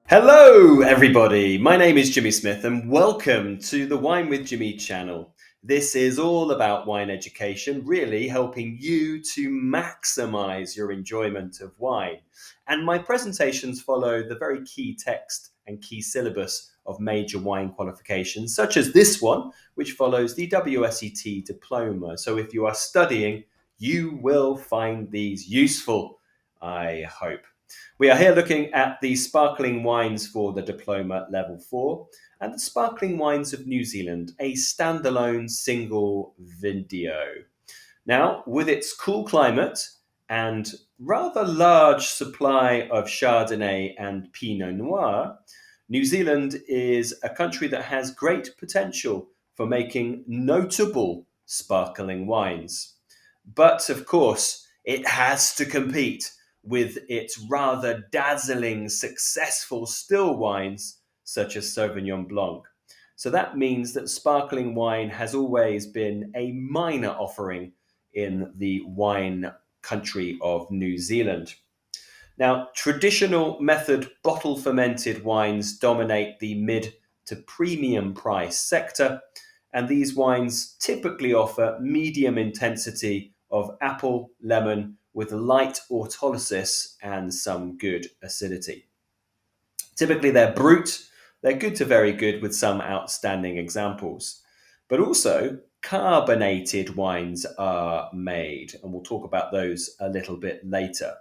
Hello, everybody. My name is Jimmy Smith, and welcome to the Wine with Jimmy channel. This is all about wine education, really helping you to maximize your enjoyment of wine. And my presentations follow the very key text and key syllabus of major wine qualifications, such as this one, which follows the WSET Diploma. So if you are studying, you will find these useful, I hope. We are here looking at the sparkling wines for the Diploma Level 4 and the sparkling wines of New Zealand, a standalone single video. Now, with its cool climate and rather large supply of Chardonnay and Pinot Noir, New Zealand is a country that has great potential for making notable sparkling wines. But of course, it has to compete with its rather dazzling, successful still wines, such as Sauvignon Blanc. So that means that sparkling wine has always been a minor offering in the wine country of New Zealand. Now, traditional method bottle fermented wines dominate the mid to premium price sector, and these wines typically offer medium intensity of apple, lemon, with light autolysis and some good acidity. Typically, they're brut, they're good to very good with some outstanding examples. But also, carbonated wines are made, and we'll talk about those a little bit later.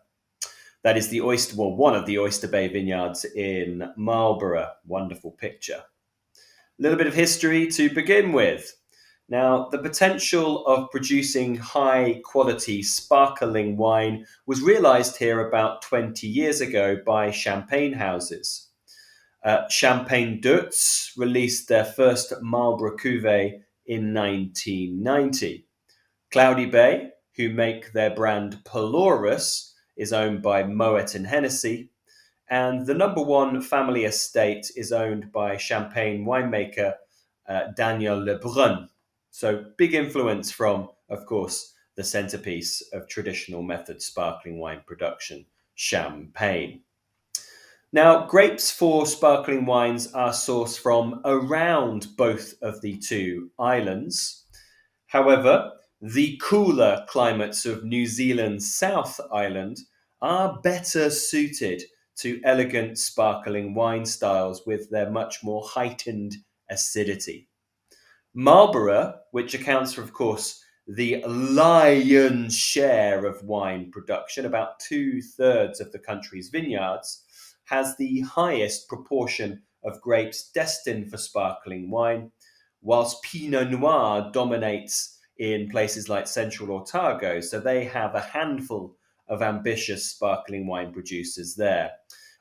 That is one of the Oyster Bay vineyards in Marlborough. Wonderful picture. A little bit of history to begin with. Now, the potential of producing high quality sparkling wine was realized here about 20 years ago by champagne houses. Champagne Deutz released their first Marlborough cuvee in 1990. Cloudy Bay, who make their brand Pelorus, is owned by Moet and Hennessy, and the number one family estate is owned by champagne winemaker Daniel Lebrun. So big influence from, of course, the centerpiece of traditional method sparkling wine production, champagne. Now, grapes for sparkling wines are sourced from around both of the two islands. However, the cooler climates of New Zealand's South Island are better suited to elegant sparkling wine styles with their much more heightened acidity. Marlborough, which accounts for, of course, the lion's share of wine production, about 2/3 of the country's vineyards, has the highest proportion of grapes destined for sparkling wine, whilst Pinot Noir dominates in places like Central Otago. So they have a handful of ambitious sparkling wine producers there.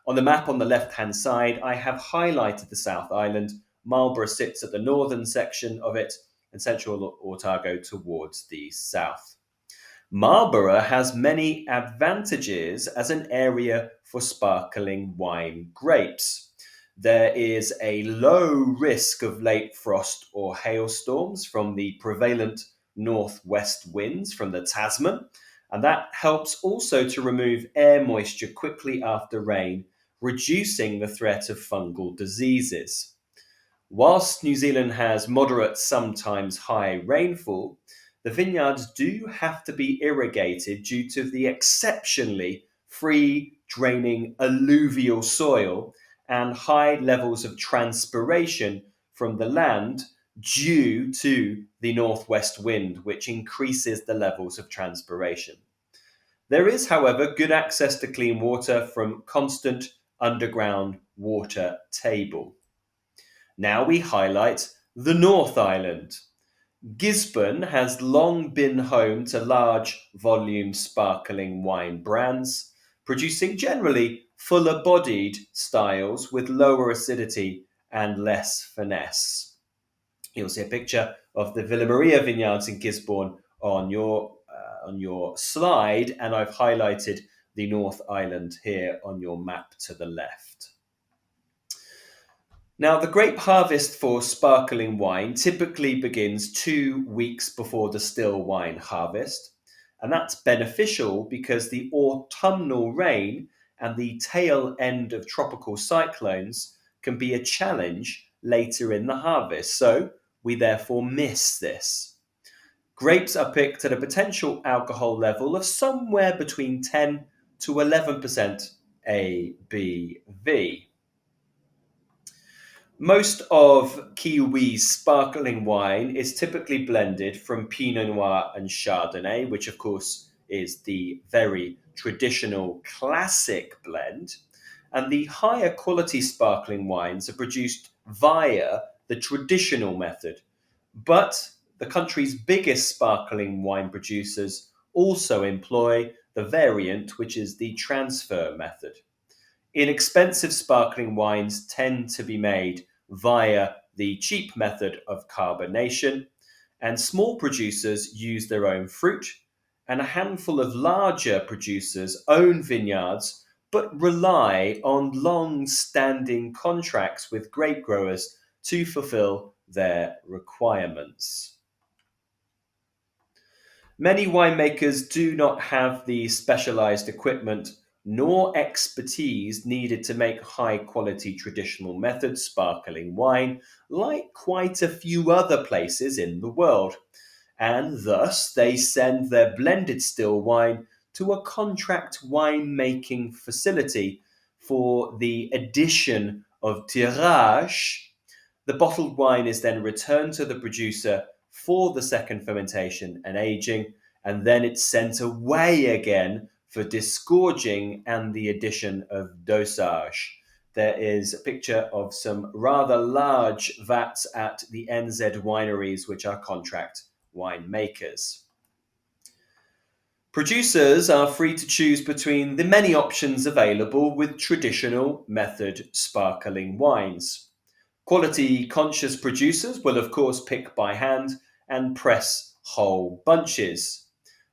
On the map on the left-hand side, I have highlighted the South Island. Marlborough sits at the northern section of it, and Central Otago towards the south. Marlborough has many advantages as an area for sparkling wine grapes. There is a low risk of late frost or hailstorms from the prevalent northwest winds from the Tasman, and that helps also to remove air moisture quickly after rain, reducing the threat of fungal diseases. Whilst New Zealand has moderate, sometimes high rainfall, the vineyards do have to be irrigated due to the exceptionally free draining alluvial soil and high levels of transpiration from the land due to the northwest wind, which increases the levels of transpiration. There is, however, good access to clean water from constant underground water table. Now we highlight the North Island. Gisborne has long been home to large volume sparkling wine brands, producing generally fuller bodied styles with lower acidity and less finesse. You'll see a picture of the Villa Maria vineyards in Gisborne on your slide, and I've highlighted the North Island here on your map to the left. Now, the grape harvest for sparkling wine typically begins 2 weeks before the still wine harvest, and that's beneficial because the autumnal rain and the tail end of tropical cyclones can be a challenge later in the harvest. So we therefore miss this. Grapes are picked at a potential alcohol level of somewhere between 10 to 11% ABV. Most of Kiwi's sparkling wine is typically blended from Pinot Noir and Chardonnay, which of course is the very traditional classic blend. And the higher quality sparkling wines are produced via the traditional method. But the country's biggest sparkling wine producers also employ the variant, which is the transfer method. Inexpensive sparkling wines tend to be made via the cheap method of carbonation, and small producers use their own fruit, and a handful of larger producers own vineyards but rely on long standing contracts with grape growers to fulfill their requirements. Many winemakers do not have the specialized equipment nor expertise needed to make high quality traditional method sparkling wine, like quite a few other places in the world. And thus they send their blended still wine to a contract winemaking facility for the addition of tirage. The bottled wine is then returned to the producer for the second fermentation and aging, and then it's sent away again for disgorging and the addition of dosage. There is a picture of some rather large vats at the NZ wineries, which are contract winemakers. Producers are free to choose between the many options available with traditional method sparkling wines. Quality conscious producers will, of course, pick by hand and press whole bunches.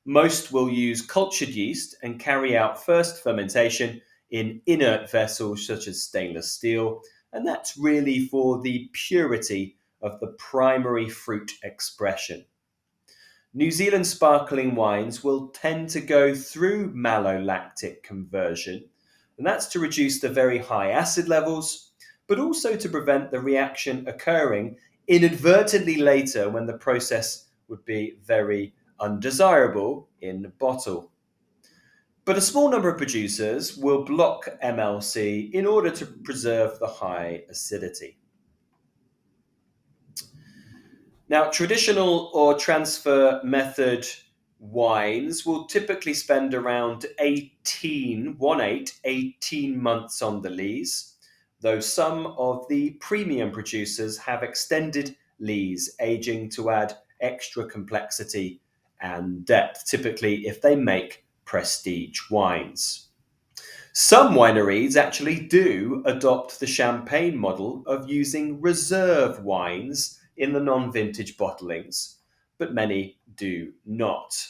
Most will use cultured yeast and carry out first fermentation in inert vessels such as stainless steel, and that's really for the purity of the primary fruit expression. New Zealand sparkling wines will tend to go through malolactic conversion, and that's to reduce the very high acid levels, but also to prevent the reaction occurring inadvertently later when the process would be very undesirable in bottle. But a small number of producers will block MLC in order to preserve the high acidity. Now, traditional or transfer method wines will typically spend around 18 months on the lees, though some of the premium producers have extended lees aging to add extra complexity and depth, typically if they make prestige wines. Some wineries actually do adopt the champagne model of using reserve wines in the non vintage bottlings, but many do not.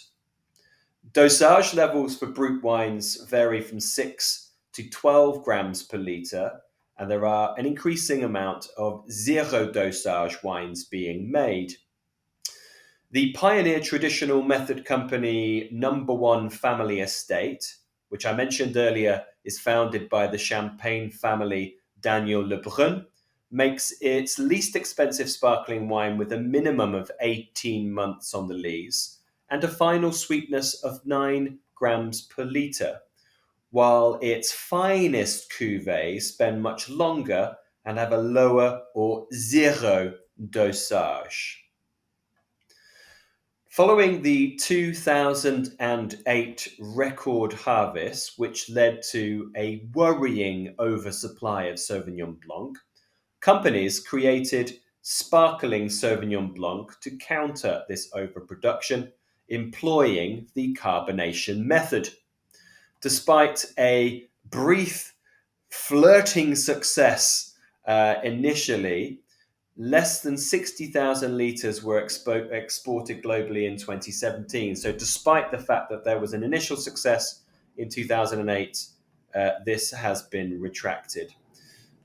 Dosage levels for brut wines vary from 6 to 12 grams per litre, and there are an increasing amount of zero dosage wines being made. The pioneer traditional method company Number One Family Estate, which I mentioned earlier is founded by the Champagne family Daniel Lebrun, makes its least expensive sparkling wine with a minimum of 18 months on the lees and a final sweetness of 9 grams per litre, while its finest cuvées spend much longer and have a lower or zero dosage. Following the 2008 record harvest, which led to a worrying oversupply of Sauvignon Blanc, companies created sparkling Sauvignon Blanc to counter this overproduction, employing the carbonation method. Despite a brief flirting success initially, less than 60,000 litres were exported globally in 2017. So, despite the fact that there was an initial success in 2008, this has been retracted.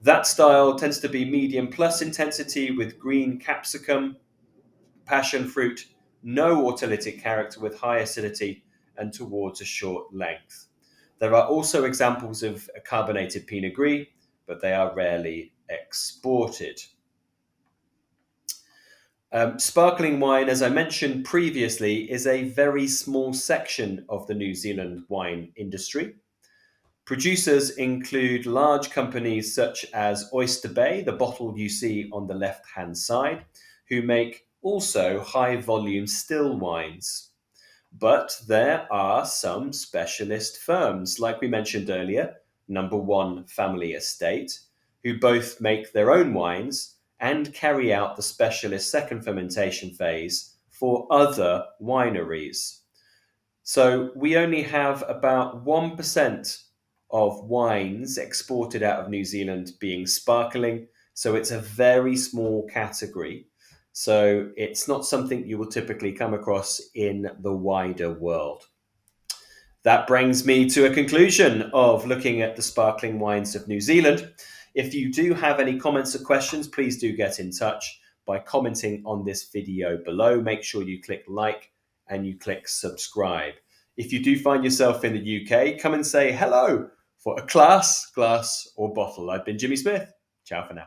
That style tends to be medium plus intensity with green capsicum, passion fruit, no autolytic character with high acidity, and towards a short length. There are also examples of a carbonated Pinot Gris, but they are rarely exported. Sparkling wine, as I mentioned previously, is a very small section of the New Zealand wine industry. Producers include large companies such as Oyster Bay, the bottle you see on the left-hand side, who make also high-volume still wines. But there are some specialist firms, like we mentioned earlier, Number One Family Estate, who both make their own wines and carry out the specialist second fermentation phase for other wineries. So we only have about 1% of wines exported out of New Zealand being sparkling. So it's a very small category. So it's not something you will typically come across in the wider world. That brings me to a conclusion of looking at the sparkling wines of New Zealand. If you do have any comments or questions, please do get in touch by commenting on this video below. Make sure you click like and you click subscribe. If you do find yourself in the UK, come and say hello for a glass, or bottle. I've been Jimmy Smith. Ciao for now.